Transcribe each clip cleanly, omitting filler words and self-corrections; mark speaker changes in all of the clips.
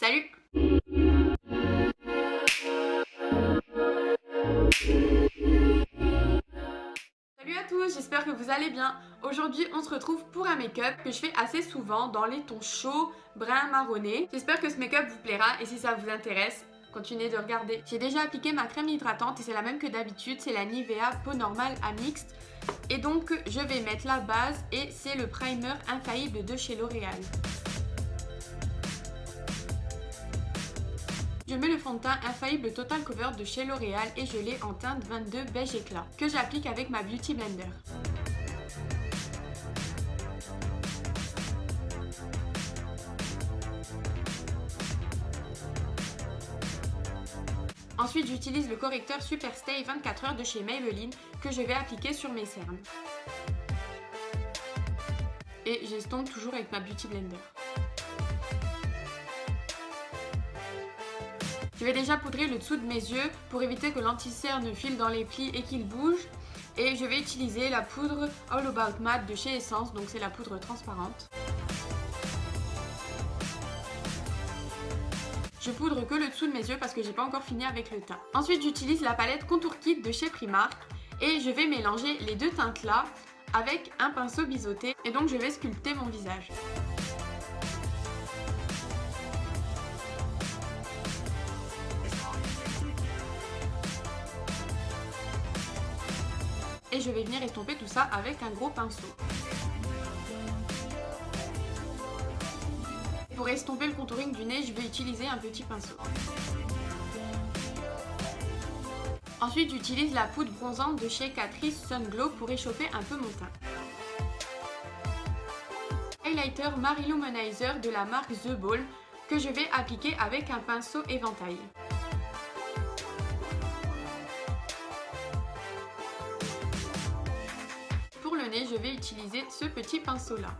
Speaker 1: Salut! Salut à tous, j'espère que vous allez bien. Aujourd'hui, on se retrouve pour un make-up que je fais assez souvent dans les tons chauds, bruns, marronnés. J'espère que ce make-up vous plaira et si ça vous intéresse, continuez de regarder. J'ai déjà appliqué ma crème hydratante et c'est la même que d'habitude, c'est la Nivea Peau Normale à mixte. Et donc, je vais mettre la base et c'est le primer infaillible de chez L'Oréal. Je mets le fond de teint infaillible Total Cover de chez L'Oréal et je l'ai en teinte 22 beige éclat que j'applique avec ma Beauty Blender. Ensuite, j'utilise le correcteur Super Stay 24 heures de chez Maybelline que je vais appliquer sur mes cernes. Et j'estompe toujours avec ma Beauty Blender. Je vais déjà poudrer le dessous de mes yeux pour éviter que l'anti-cerne file dans les plis et qu'il bouge. Et je vais utiliser la poudre All About Matte de chez Essence, donc c'est la poudre transparente. Je poudre que le dessous de mes yeux parce que j'ai pas encore fini avec le teint. Ensuite, j'utilise la palette Contour Kit de chez Primark et je vais mélanger les deux teintes là avec un pinceau biseauté et donc je vais sculpter mon visage. Et je vais venir estomper tout ça avec un gros pinceau. Pour estomper le contouring du nez, je vais utiliser un petit pinceau. Ensuite, j'utilise la poudre bronzante de chez Catrice Sun Glow pour réchauffer un peu mon teint. Highlighter Mariluminizer de la marque The Ball que je vais appliquer avec un pinceau éventail. Pour le nez, je vais utiliser ce petit pinceau là.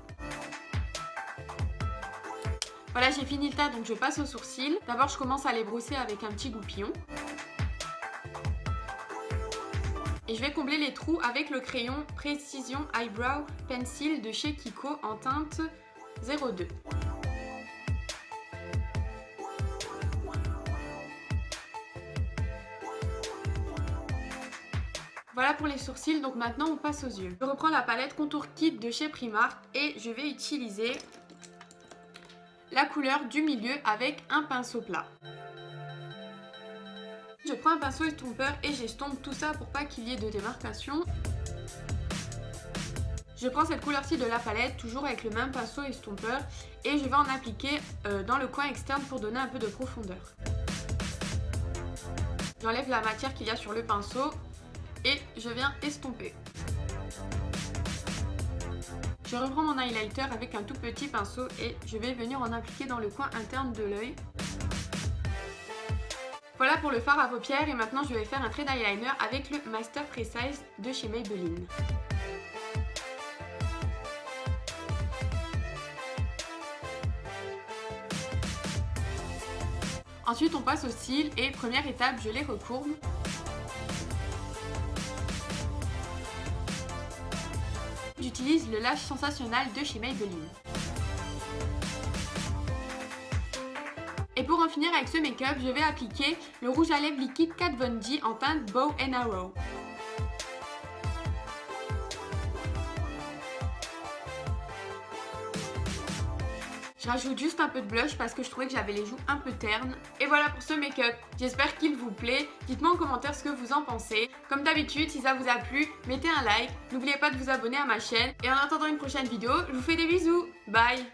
Speaker 1: Voilà, j'ai fini le teint, donc je passe aux sourcils. D'abord, je commence à les brosser avec un petit goupillon. Et je vais combler les trous avec le crayon Precision Eyebrow Pencil de chez Kiko en teinte 02. Voilà pour les sourcils, donc maintenant on passe aux yeux. Je reprends la palette Contour Kit de chez Primark et je vais utiliser la couleur du milieu avec un pinceau plat. Je prends un pinceau estompeur et j'estompe tout ça pour pas qu'il y ait de démarcation. Je prends cette couleur-ci de la palette, toujours avec le même pinceau estompeur, et je vais en appliquer dans le coin externe pour donner un peu de profondeur. J'enlève la matière qu'il y a sur le pinceau et je viens estomper. Je reprends mon highlighter avec un tout petit pinceau et je vais venir en appliquer dans le coin interne de l'œil. Voilà pour le fard à paupières et maintenant je vais faire un trait d'eyeliner avec le Master Precise de chez Maybelline. Ensuite on passe aux cils et première étape, je les recourbe. J'utilise le Lash Sensationnel de chez Maybelline. Et pour en finir avec ce make-up, je vais appliquer le rouge à lèvres liquide Kat Von D en teinte Bow and Arrow. Je rajoute juste un peu de blush parce que je trouvais que j'avais les joues un peu ternes. Et voilà pour ce make-up. J'espère qu'il vous plaît. Dites-moi en commentaire ce que vous en pensez. Comme d'habitude, si ça vous a plu, mettez un like. N'oubliez pas de vous abonner à ma chaîne. Et en attendant une prochaine vidéo, je vous fais des bisous. Bye!